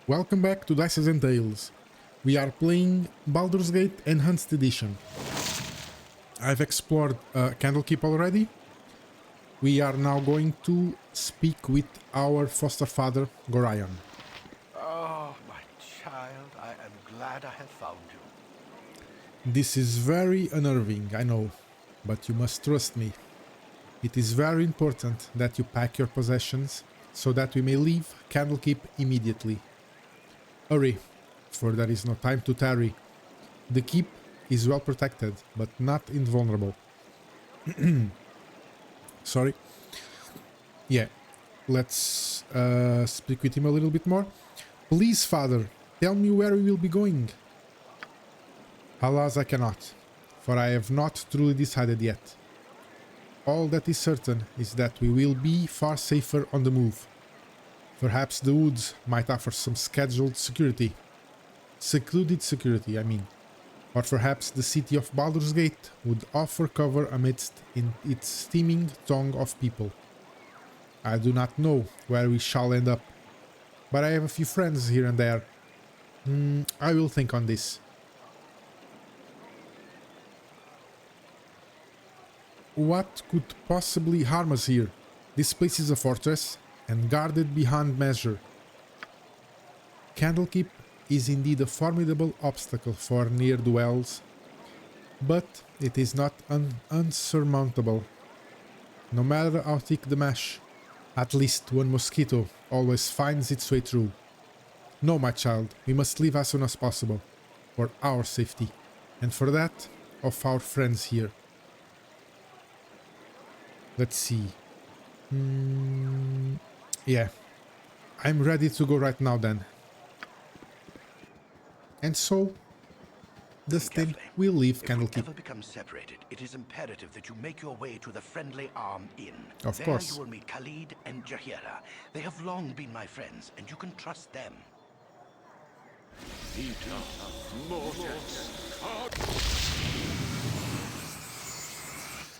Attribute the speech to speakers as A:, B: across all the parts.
A: Welcome back to Dices and Tales. We are playing Baldur's Gate Enhanced Edition. I've explored Candlekeep already. We are now going to speak with our foster father, Gorion.
B: Oh, my child, I am glad I have found you.
A: This is very unnerving, I know, but you must trust me. It is very important that you pack your possessions so that we may leave Candlekeep immediately. Hurry, for there is no time to tarry. The keep is well protected, but not invulnerable. Sorry. Yeah, let's speak with him a little bit more. Please, father, tell me where we will be going. Alas, I cannot, for I have not truly decided yet. All that is certain is that we will be far safer on the move. Perhaps the woods might offer some scheduled security. Secluded security, I mean. Or perhaps the city of Baldur's Gate would offer cover amidst its steaming throng of people. I do not know where we shall end up, but I have a few friends here and there. I will think on this. What could possibly harm us here? This place is a fortress, and guarded beyond measure. Candlekeep is indeed a formidable obstacle for ne'er-do-wells, but it is not unsurmountable. No matter how thick the mesh, at least one mosquito always finds its way through. No, my child, we must leave as soon as possible, for our safety, and for that of our friends here. Let's see. Yeah, I'm ready to go right now then. And so, Dustyn will leave Candlekeep.
B: If we ever become separated, it is imperative that you make your way to the Friendly Arm Inn.
A: Of
B: there
A: course.
B: You will meet Khalid and Jahira. They have long been my friends, and you can trust them.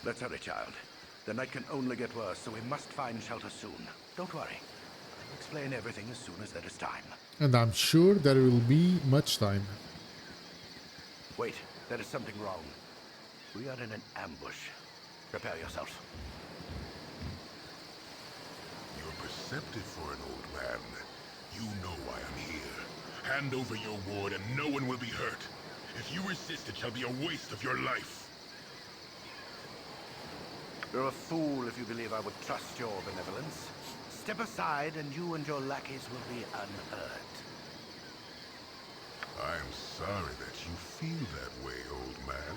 B: Let's hurry, child. The night can only get worse, so we must find shelter soon. Don't worry. I'll explain everything as soon as there is time.
A: And I'm sure there will be much time.
B: Wait, there is something wrong. We are in an ambush. Prepare yourself.
C: You're perceptive for an old man. You know why I'm here. Hand over your ward and no one will be hurt. If you resist, it shall be a waste of your life.
B: You're a fool if you believe I would trust your benevolence. Step aside and you and your lackeys will be unhurt.
C: I am sorry that you feel that way, old man.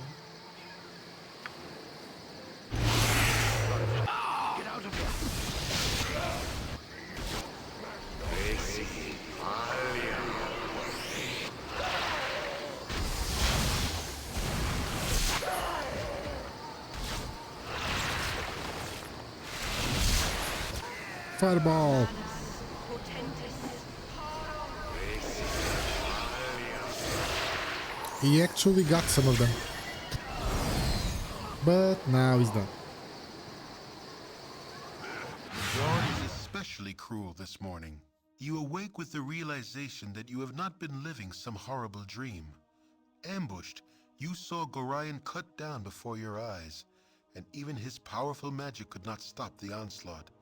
B: Get out of here!
A: Fireball! He actually got some of them. But now he's done.
D: Dawn is especially cruel this morning. You awake with the realization that you have not been living some horrible dream. Ambushed, you saw Gorion cut down before your eyes, and even his powerful magic could not stop the onslaught.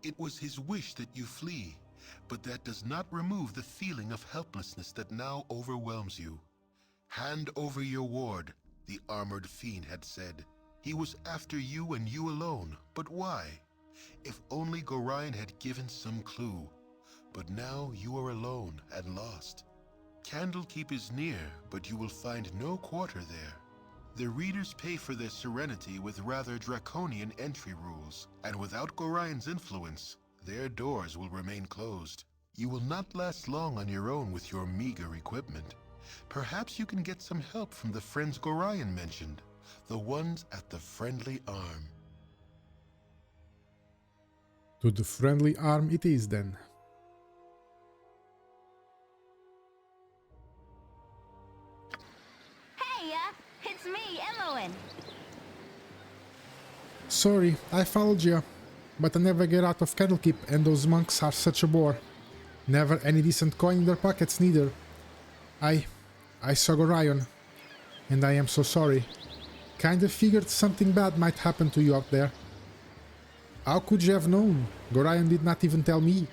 D: It was his wish that you flee, but that does not remove the feeling of helplessness that now overwhelms you. Hand over your ward, the armored fiend had said. He was after you and you alone, but why? If only Gorion had given some clue. But now you are alone and lost. Candlekeep is near, but you will find no quarter there. The readers pay for their serenity with rather draconian entry rules, and without Gorion's influence, their doors will remain closed. You will not last long on your own with your meager equipment. Perhaps you can get some help from the friends Gorion mentioned, the ones at the Friendly Arm.
A: To the Friendly Arm it is then.
E: It's me, Imoen.
A: Sorry, I followed you, but I never get out of Candlekeep and those monks are such a bore. Never any decent coin in their pockets neither. I saw Gorion, and I am so sorry. Kinda figured something bad might happen to you out there. How could you have known? Gorion did not even tell me.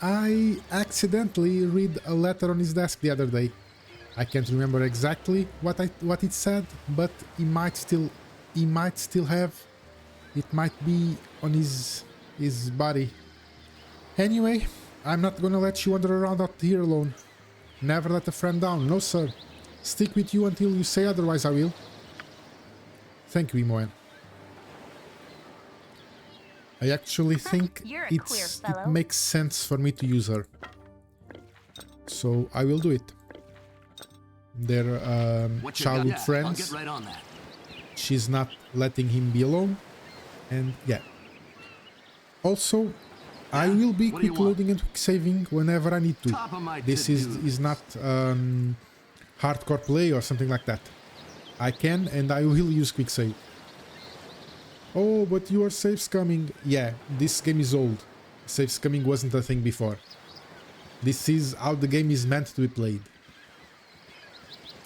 A: I accidentally read a letter on his desk the other day. I can't remember exactly what it said, but he might still have. It might be on his body. Anyway, I'm not gonna let you wander around out here alone. Never let a friend down, no sir. Stick with you until you say otherwise, I will. Thank you, Imoen. I actually think it makes sense for me to use her. So I will do it. They're childhood friends.
F: I'll get right on that.
A: She's not letting him be alone. And yeah. Also, I will be quick loading and quick saving whenever I need to. This is not hardcore play or something like that. I can and I will use quick save. Oh, but your save scumming. Yeah, this game is old. Save scumming wasn't a thing before. This is how the game is meant to be played.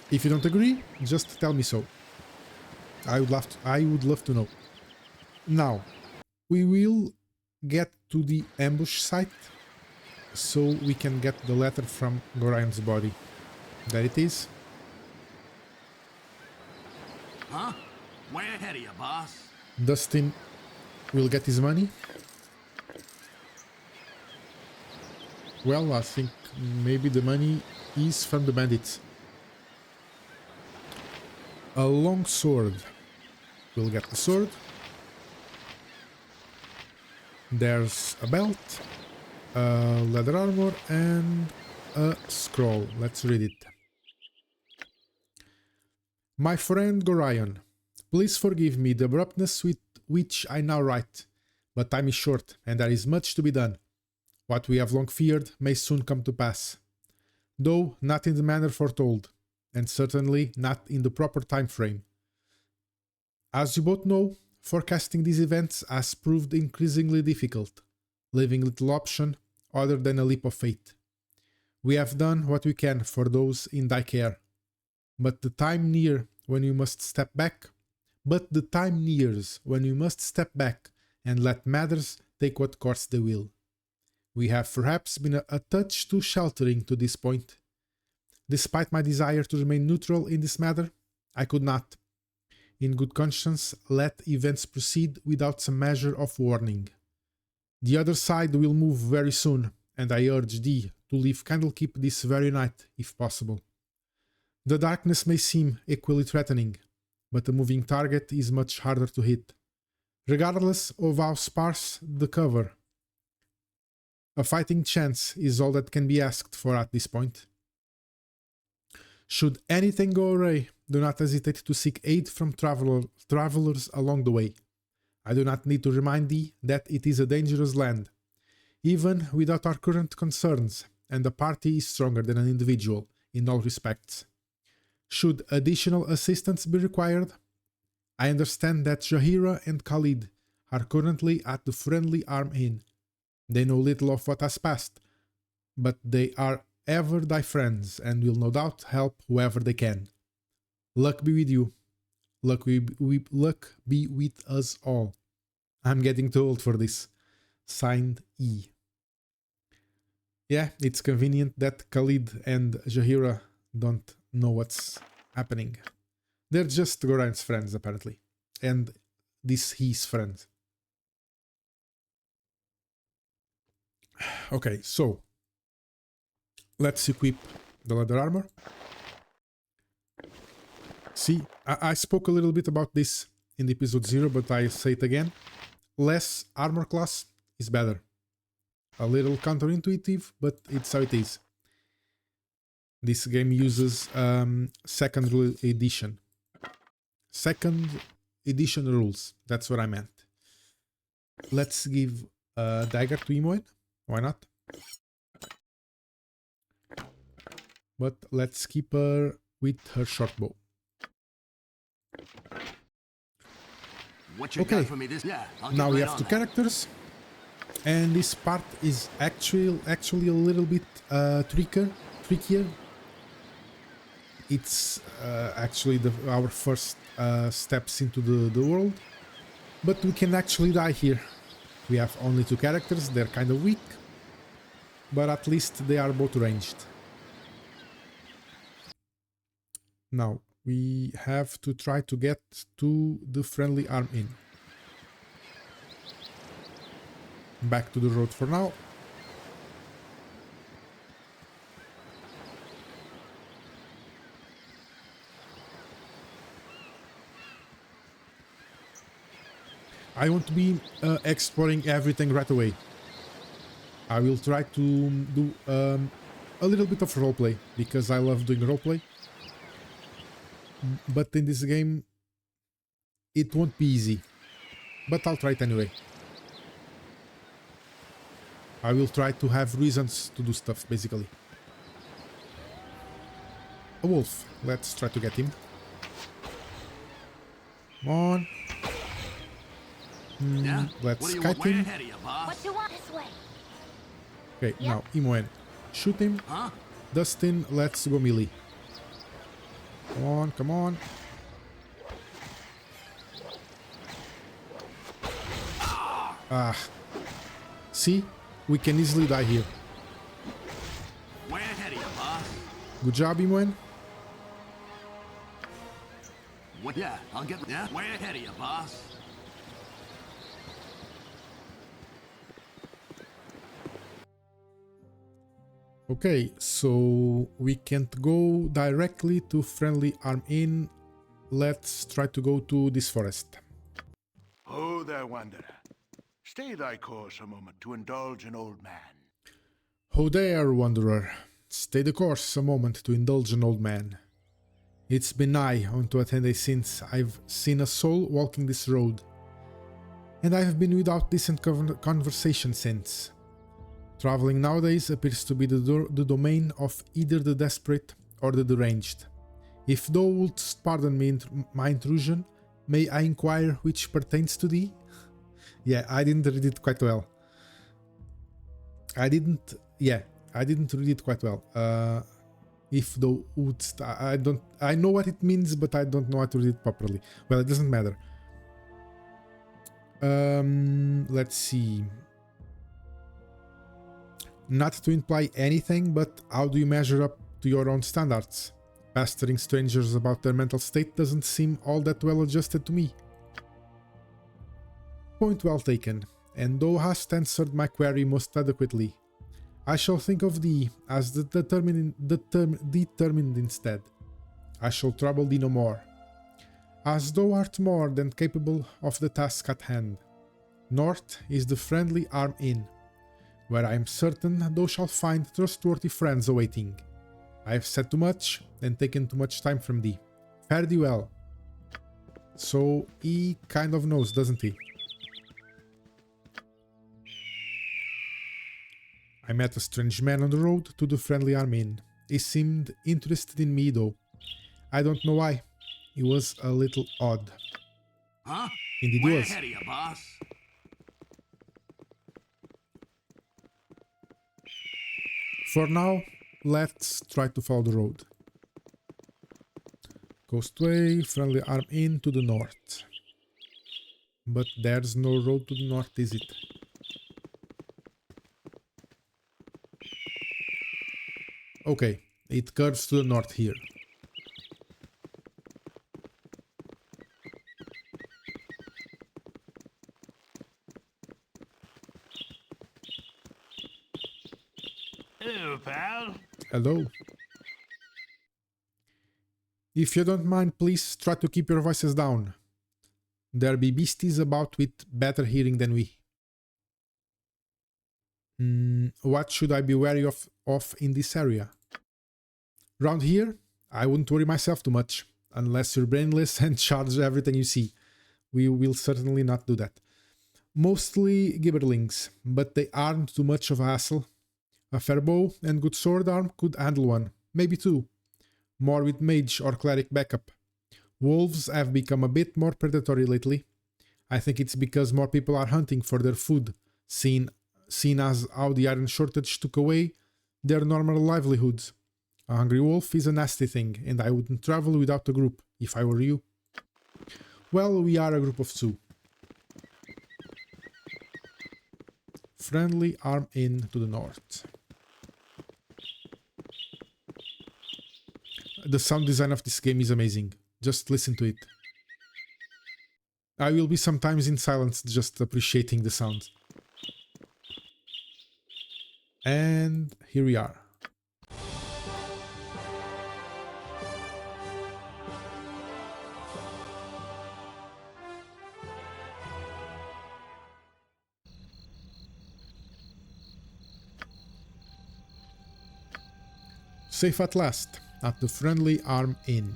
A: If you don't agree, just tell me so. I would love to know. Now, we will get to the ambush site so we can get the letter from Gorion's body. There it is.
F: Huh? Way ahead of you, boss.
A: Dustyn will get his money. Well, I think maybe the money is from the bandits. A long sword. We'll get the sword. There's a belt, leather armor, and a scroll. Let's read it. My friend Gorion, please forgive me the abruptness with which I now write, but time is short and there is much to be done. What we have long feared may soon come to pass, though not in the manner foretold, and certainly not in the proper time frame. As you both know, forecasting these events has proved increasingly difficult, leaving little option other than a leap of faith. We have done what we can for those in thy care, but the time nears when you must step back and let matters take what course they will. We have perhaps been a touch too sheltering to this point. Despite my desire to remain neutral in this matter, I could not, in good conscience, let events proceed without some measure of warning. The other side will move very soon, and I urge thee to leave Candlekeep this very night, if possible. The darkness may seem equally threatening, but a moving target is much harder to hit, regardless of how sparse the cover. A fighting chance is all that can be asked for at this point. Should anything go awry, do not hesitate to seek aid from travelers along the way. I do not need to remind thee that it is a dangerous land, even without our current concerns, and the party is stronger than an individual in all respects. Should additional assistance be required, I understand that Jaheira and Khalid are currently at the Friendly Arm Inn. They know little of what has passed, but they are ever thy friends and will no doubt help whoever they can. Luck be with you. Luck be with us all. I'm getting too old for this. Signed, E. Yeah, it's convenient that Khalid and Jaheira don't know what's happening. They're just Gorion's friends, apparently. And this his friend. Okay, so let's equip the leather armor. See, I spoke a little bit about this in the episode 0, but I say it again. Less armor class is better. A little counterintuitive, but it's how it is. This game uses second edition. Second edition rules. That's what I meant. Let's give a dagger to Imoen. Why not? But let's keep her with her short bow.
F: What you got for me this? Yeah,
A: now we have two characters. And this part is actually a little bit trickier. It's actually our first steps into the world, but we can actually die here. We have only 2 characters, they're kind of weak, but at least they are both ranged. Now we have to try to get to the friendly arm inn. Back to the road for now. I want to be exploring everything right away. I will try to do a little bit of roleplay, because I love doing roleplay. But in this game, it won't be easy. But I'll try it anyway. I will try to have reasons to do stuff, basically. A wolf. Let's try to get him. Come on.
F: Yeah?
A: Let's
F: What do you
A: kite
F: want? Way
A: him.
F: ahead of you, boss.
E: What you want this way?
A: Okay, now Imoen. Shoot him.
F: Huh?
A: Dustyn, let's go melee. Come on, come on. Ah. See? We can easily die here.
F: Way ahead of you, boss.
A: Good job, Imoen.
F: Yeah, I'll get... Yeah? Way ahead of you, boss.
A: Okay, so we can't go directly to friendly arm inn. Let's try to go to this forest.
B: Oh there, wanderer. Stay thy course a moment to indulge an old man.
A: Ho there, wanderer. Stay the course a moment to indulge an old man. It's been nigh onto a 10 days since I've seen a soul walking this road, and I have been without decent conversation since. Traveling nowadays appears to be the domain of either the desperate or the deranged. If thou wouldst pardon me my intrusion, may I inquire which pertains to thee? Yeah, I didn't read it quite well. I didn't read it quite well. If thou wouldst, I know what it means, but I don't know how to read it properly. Well, it doesn't matter. Let's see. Not to imply anything, but how do you measure up to your own standards? Pestering strangers about their mental state doesn't seem all that well adjusted to me. Point well taken, and thou hast answered my query most adequately. I shall think of thee as determined instead. I shall trouble thee no more, as thou art more than capable of the task at hand. North is the friendly arm inn, where I am certain thou shalt find trustworthy friends awaiting. I have said too much and taken too much time from thee. Fare thee well. So he kind of knows, doesn't he? I met a strange man on the road to the friendly arm inn. He seemed interested in me though. I don't know why. He was a little odd.
F: Huh?
A: Indeed he
F: Way
A: was.
F: ahead of you, boss.
A: For now, let's try to follow the road. Coastway, friendly arm inn to the north. But there's no road to the north, is it? Okay, it curves to the north here.
B: Hello, pal.
A: Hello. If you don't mind, please try to keep your voices down. There be beasties about with better hearing than we. What should I be wary of in this area? Round here, I wouldn't worry myself too much, unless you're brainless and charge everything you see. We will certainly not do that. Mostly gibberlings, but they aren't too much of a hassle. A fair bow and good sword arm could handle one, maybe two. More with mage or cleric backup. Wolves have become a bit more predatory lately. I think it's because more people are hunting for their food, seeing seen as how the iron shortage took away their normal livelihoods. A hungry wolf is a nasty thing, and I wouldn't travel without a group, if I were you. Well, we are a group of 2. Friendly arm in to the north. The sound design of this game is amazing. Just listen to it. I will be sometimes in silence, just appreciating the sound. And here we are. Safe at last, at the Friendly Arm Inn.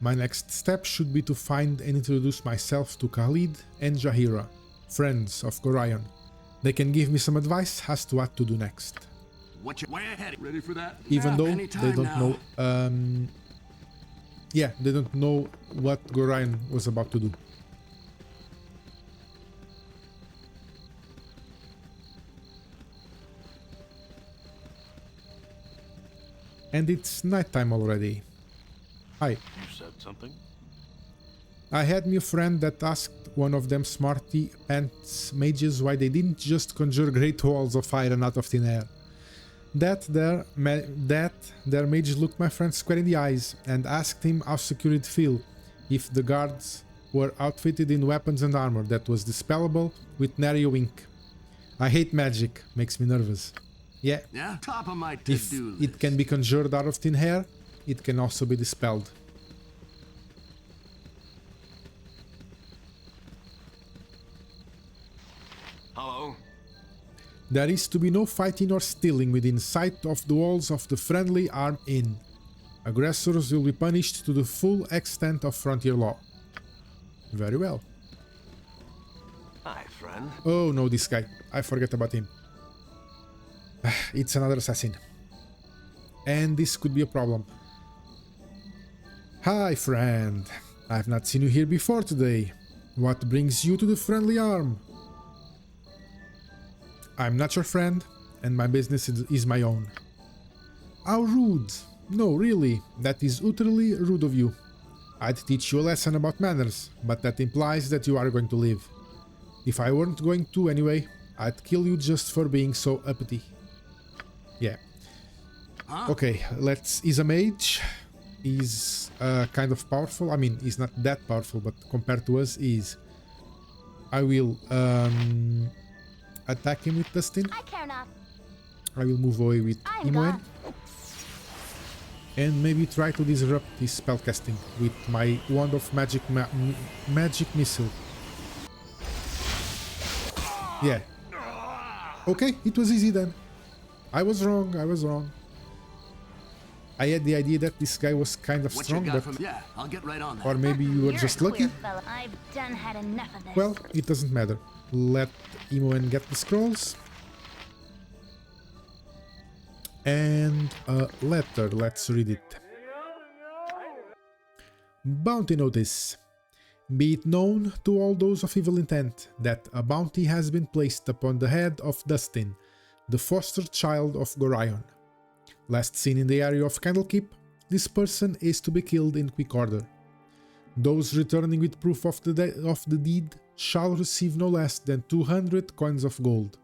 A: My next step should be to find and introduce myself to Khalid and Jahira, friends of Gorion. They can give me some advice as to what to do next.
F: Way ahead. Ready for that?
A: Even though they
F: Anytime
A: don't
F: now.
A: know... yeah, they don't know what Gorion was about to do. And it's nighttime already. Hi.
G: You said something?
A: I had me a friend that asked one of them smarty pants mages why they didn't just conjure great walls of iron out of thin air. That their mage looked my friend square in the eyes and asked him how secure it'd feel if the guards were outfitted in weapons and armor that was dispellable with nary a wink. I hate magic, makes me nervous. Yeah,
F: Top of my
A: if
F: to-do list.
A: it can be conjured out of thin air, it can also be dispelled.
G: Hello?
A: There is to be no fighting or stealing within sight of the walls of the Friendly Arm Inn. Aggressors will be punished to the full extent of frontier law. Very well.
G: Hi, friend.
A: Oh no, this guy. I forget about him. It's another assassin. And this could be a problem. Hi, friend. I've not seen you here before today. What brings you to the Friendly Arm? I'm not your friend, and my business is my own. How rude. No, really, that is utterly rude of you. I'd teach you a lesson about manners, but that implies that you are going to leave. If I weren't going to anyway, I'd kill you just for being so uppity. Yeah. Okay, he's a mage. He's kind of powerful. I mean, he's not that powerful, but compared to us, he's... I will attack him with Dustyn.
E: I care not.
A: I will move away with
E: I'm
A: Imoen.
E: gone.
A: And maybe try to disrupt his spellcasting with my Wand of Magic Magic Missile. Yeah. Okay, it was easy then. I was wrong, I was wrong. I had the idea that this guy was kind of
F: What
A: strong,
F: you got
A: but...
F: from... Yeah, I'll get right on that.
A: Or maybe you were
E: You're
A: just
E: a
A: lucky?
E: queer fella. I've done had enough of this.
A: Well, it doesn't matter. Let Imoen get the scrolls. And a letter, let's read it. Bounty notice. Be it known to all those of evil intent that a bounty has been placed upon the head of Dustyn, the foster child of Gorion. Last seen in the area of Candlekeep, this person is to be killed in quick order. Those returning with proof of the deed shall receive no less than 200 coins of gold.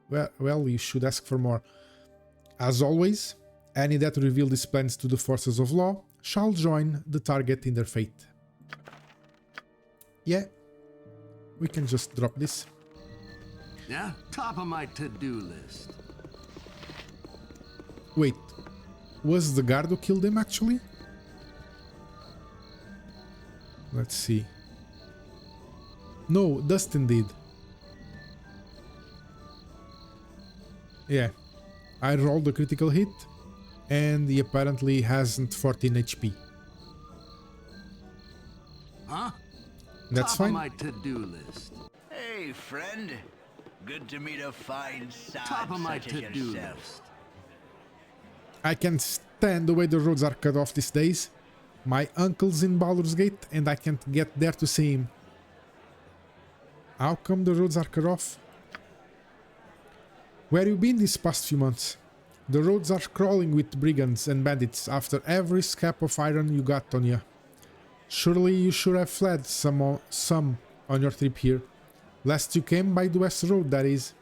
A: Well, you should ask for more. As always, any that reveal these plans to the forces of law shall join the target in their fate. Yeah, we can just drop this.
F: Yeah, top of my to-do list.
A: Wait, was the guard who killed him actually? Let's see. No, Dustyn did. Yeah, I rolled a critical hit and he apparently hasn't 14 HP.
F: Huh?
A: That's
F: top
A: fine.
F: of my to-do list.
B: Hey, friend. Good to meet a fine sod
F: Top of my
B: such as
F: to-do
B: yourself.
F: list.
A: I can't stand the way the roads are cut off these days. My uncle's in Baldur's Gate and I can't get there to see him. How come the roads are cut off? Where you been these past few months? The roads are crawling with brigands and bandits after every scrap of iron you got on you. Surely you should have fled some on your trip here. Last you came by the west road, that is.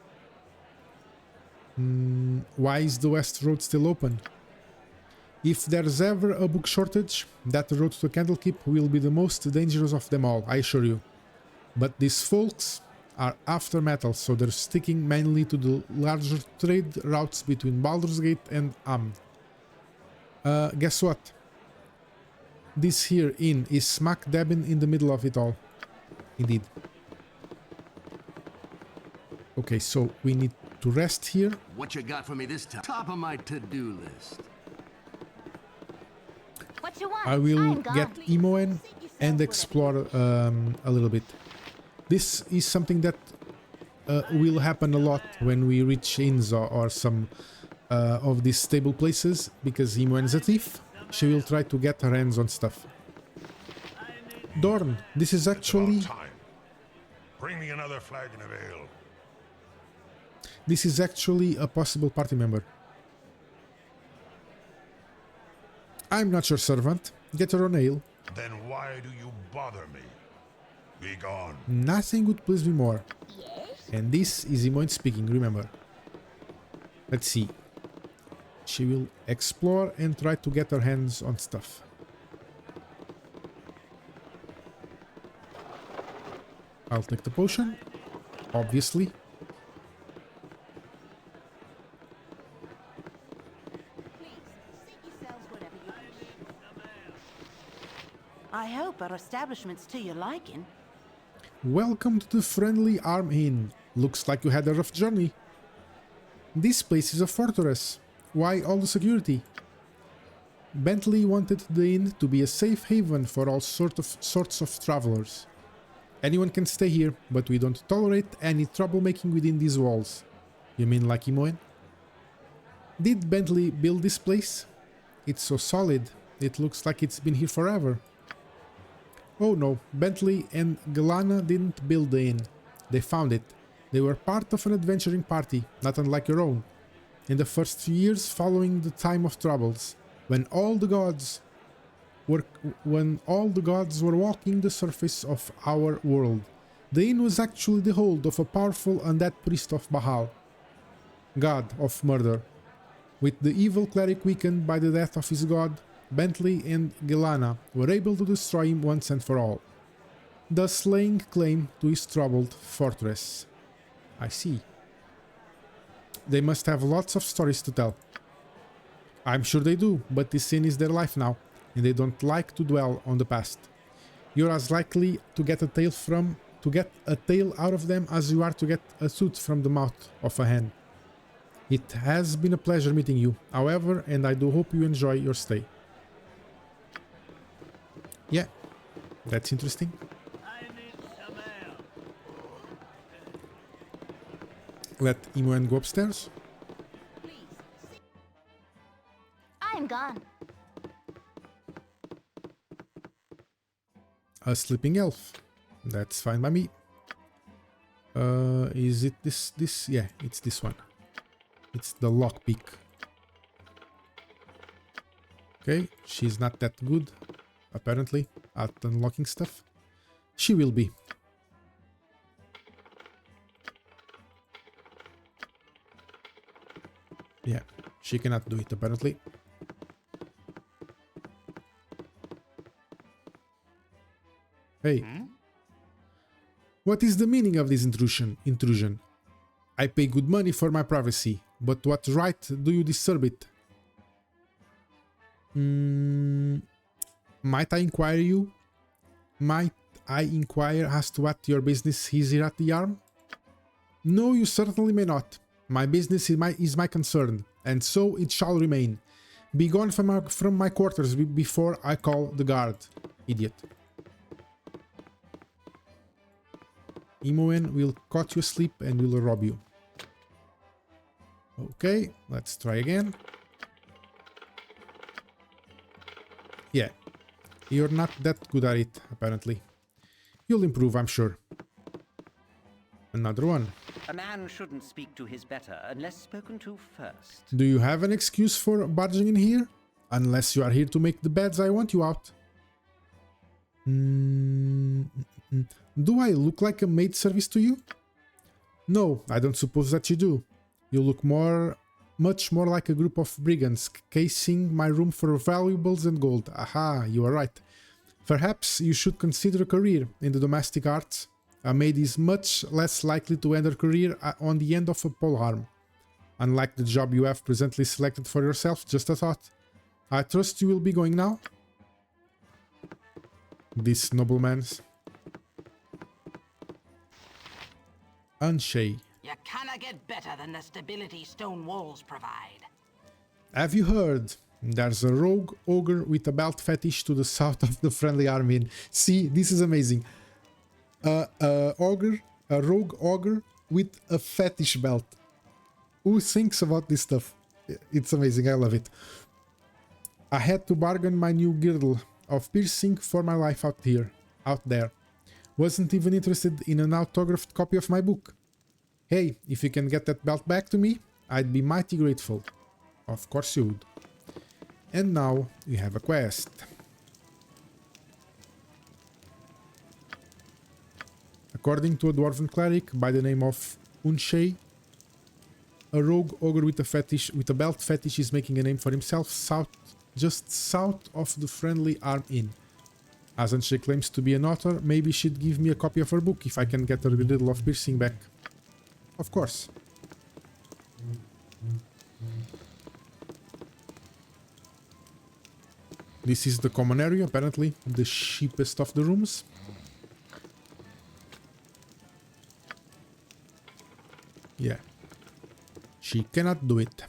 A: Why is the west road still open? If there's ever a book shortage, that road to Candlekeep will be the most dangerous of them all, I assure you. But these folks are after metal, so they're sticking mainly to the larger trade routes between Baldur's Gate and Imoen. Guess what? This here inn is smack dab in the middle of it all. Indeed. Okay, so we need to rest here.
F: What you got for me this time? Top of my to-do list.
E: What you want?
A: I will
E: I'm gone.
A: get Imoen and explore a little bit. This is something that will happen a lot when we reach inns or some of these stable places, because Imoen is a thief. She will try to get her hands on stuff. Dorn, this is actually...
C: Time. Bring me another flagon of ale.
A: This is actually a possible party member. I'm not your servant. Get your own ale.
C: Then why do you bother me? Be gone.
A: Nothing would please me more. And this is Imoen speaking, remember. Let's see. She will explore and try to get her hands on stuff. I'll take the potion, obviously.
H: I hope our establishment's to your liking.
A: Welcome to the Friendly Arm Inn. Looks like you had a rough journey. This place is a fortress. Why all the security? Bentley wanted the inn to be a safe haven for all sorts of travelers. Anyone can stay here, but we don't tolerate any troublemaking within these walls. You mean like Imoen? Did Bentley build this place? It's so solid. It looks like it's been here forever. Oh no, Bentley and Galana didn't build the inn. They found it. They were part of an adventuring party, not unlike your own. In the first few years following the time of troubles, when all the gods were walking the surface of our world, the inn was actually the hold of a powerful undead priest of Bahal, god of murder. With the evil cleric weakened by the death of his god, Bentley and Gelana were able to destroy him once and for all, thus laying claim to his troubled fortress. I see. They must have lots of stories to tell. I'm sure they do, but this inn is their life now, and they don't like to dwell on the past. You're as likely to get a tale out of them as you are to get a tooth from the mouth of a hen. It has been a pleasure meeting you, however, and I do hope you enjoy your stay. Yeah, that's interesting. Let Imoen go upstairs.
E: I'm gone.
A: A sleeping elf. That's fine by me. Is it this? Yeah, it's this one. It's the lockpick. Okay, she's not that good, apparently, at unlocking stuff. She will be. Yeah, she cannot do it, apparently. Hey. What is the meaning of this intrusion? I pay good money for my privacy, but what right do you disturb it? Might I inquire as to what your business is here at the Arm? No, you certainly may not. My business is my concern, and so it shall remain. Be gone from my quarters before I call the guard, idiot. Imoen will cut you asleep and will rob you. Okay, let's try again. Yeah, you're not that good at it, apparently. You'll improve, I'm sure. Another one.
I: A man shouldn't speak to his better unless spoken to first.
A: Do you have an excuse for barging in here? Unless you are here to make the beds, I want you out. Do I look like a maid service to you? No, I don't suppose that you do. You look much more like a group of brigands casing my room for valuables and gold. Aha, you are right. Perhaps you should consider a career in the domestic arts. A maid is much less likely to end her career on the end of a polearm. Unlike the job you have presently selected for yourself, just a thought. I trust you will be going now? This nobleman's. Unshay.
J: You cannot get better than the stability stone walls provide.
A: Have you heard? There's a rogue ogre with a belt fetish to the south of the friendly army. See, this is amazing. A rogue ogre with a fetish belt. Who thinks about this stuff? It's amazing, I love it. I had to bargain my new girdle of piercing for my life out there. Wasn't even interested in an autographed copy of my book. Hey, if you can get that belt back to me, I'd be mighty grateful. Of course you would. And now we have a quest. According to a dwarven cleric by the name of Unshay, a rogue ogre with a belt fetish is making a name for himself just south of the Friendly Arm Inn. As Unshay claims to be an author, maybe she'd give me a copy of her book if I can get her riddle of piercing back. Of course. This is the common area, apparently the cheapest of the rooms. Yeah. She cannot do it.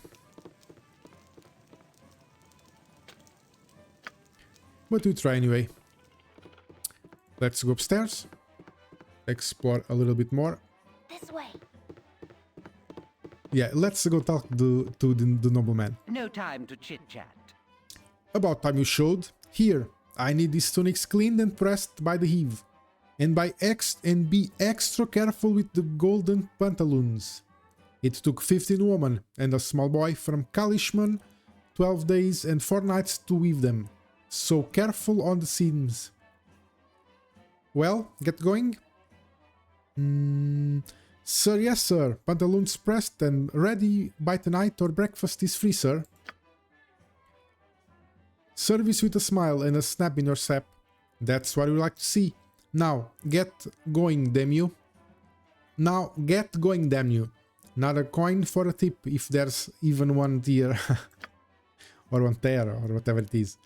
A: But we try anyway. Let's go upstairs. Explore a little bit more.
E: This way.
A: Yeah, let's go talk to the nobleman.
I: No time to chit-chat.
A: About time you showed. Here, I need these tunics cleaned and pressed by the heave. And be extra careful with the golden pantaloons. It took 15 women and a small boy from Kalishman 12 days and 4 nights to weave them. So careful on the seams. Well, get going? Sir, yes sir. Pantaloons pressed and ready by tonight or breakfast is free, sir. Service with a smile and a snap in your step. That's what we like to see. Now, get going, damn you. Now, get going, damn you. Not a coin for a tip if there's even one tier. Or one tier, or whatever it is.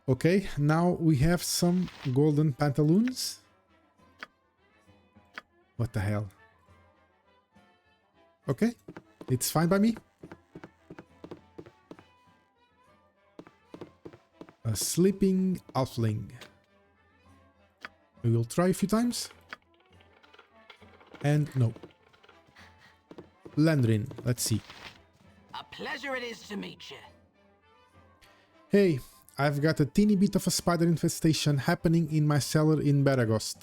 A: Okay, now we have some golden pantaloons. What the hell? Okay, it's fine by me. A sleeping halfling. We will try a few times. And no. Landrin, let's see.
J: A pleasure it is to meet you.
A: Hey, I've got a teeny bit of a spider infestation happening in my cellar in Baragost.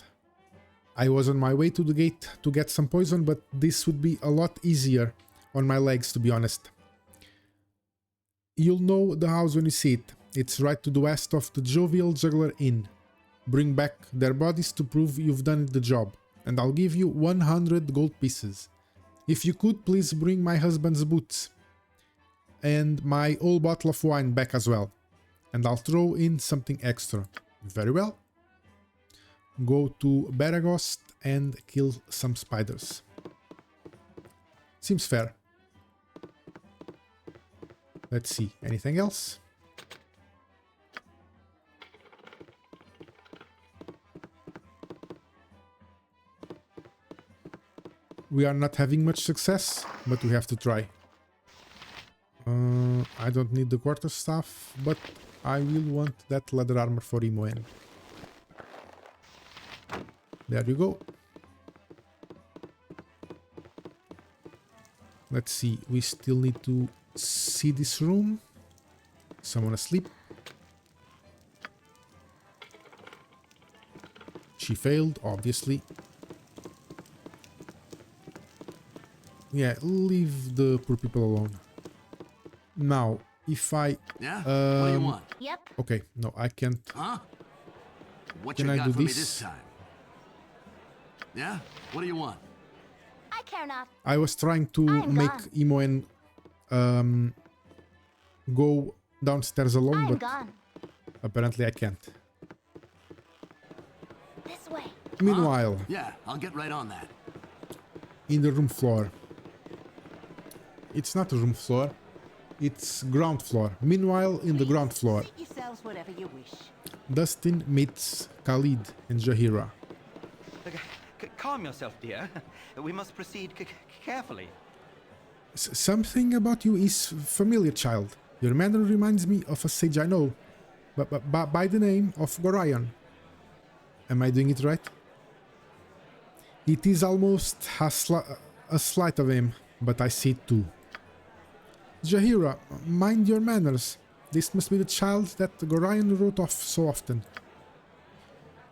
A: I was on my way to the gate to get some poison, but this would be a lot easier on my legs, to be honest. You'll know the house when you see it. It's right to the west of the Jovial Juggler Inn. Bring back their bodies to prove you've done the job, and I'll give you 100 gold pieces. If you could, please bring my husband's boots and my old bottle of wine back as well. And I'll throw in something extra. Very well. Go to Baragost and kill some spiders. Seems fair. Let's see. Anything else? We are not having much success, but we have to try. I don't need the quarterstaff, but I will want that leather armor for Imoen. There you go. Let's see, we still need to see this room. Someone asleep. She failed, obviously. Yeah, leave the poor people alone. Now, if I...
F: Yeah? What do you want?
E: Yep.
A: Okay, no, I can't.
F: Huh? What
A: Can
F: you
A: I
F: got
A: do
F: for me
A: this?
F: this time? Yeah? What do you want?
E: I care not.
A: I was trying to
E: I'm
A: make
E: gone.
A: Imoen go downstairs alone,
E: I'm
A: but
E: gone.
A: apparently I can't.
E: This way.
A: Meanwhile,
F: Yeah, I'll get right on that.
A: in the room floor. It's not a room floor, it's ground floor. Meanwhile, in the ground floor,
H: Seat yourselves whatever you wish.
A: Dustyn meets Khalid and Jahira.
I: Calm yourself, dear. We must proceed carefully.
A: Something about you is familiar, child. Your manner reminds me of a sage I know, but by the name of Gorion. Am I doing it right? It is almost a slight of him, but I see it too. Jahira, mind your manners. This must be the child that Gorion wrote off so often.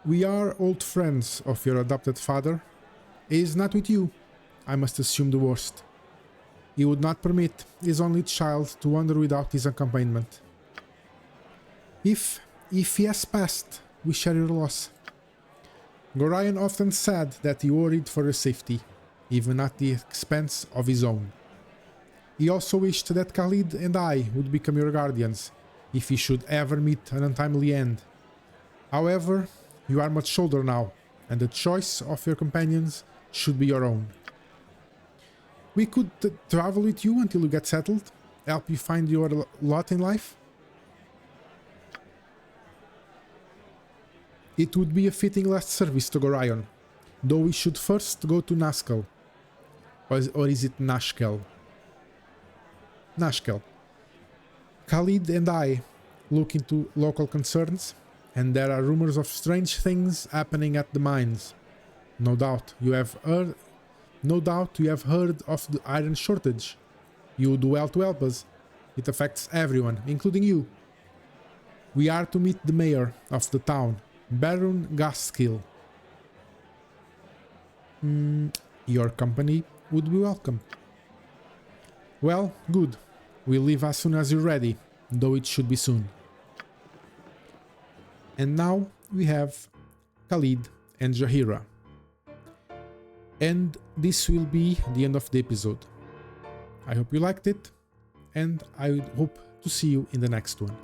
A: We are old friends of your adopted father. He is not with you. I must assume the worst. He would not permit his only child to wander without his accompaniment. If he has passed, we share your loss. Gorion often said that he worried for your safety, even at the expense of his own. He also wished that Khalid and I would become your guardians, if he should ever meet an untimely end. However, you are much older now, and the choice of your companions should be your own. We could travel with you until you get settled, help you find your lot in life. It would be a fitting last service to Gorion, though we should first go to Naskel. Or is it Nashkel? Nashkel. Khalid and I look into local concerns, and there are rumors of strange things happening at the mines. No doubt you have heard of the iron shortage. You do well to help us. It affects everyone, including you. We are to meet the mayor of the town, Baron Gaskill. Your company would be welcome. Well, good. We'll leave as soon as you're ready, though it should be soon. And now we have Khalid and Jahira. And this will be the end of the episode. I hope you liked it, and I hope to see you in the next one.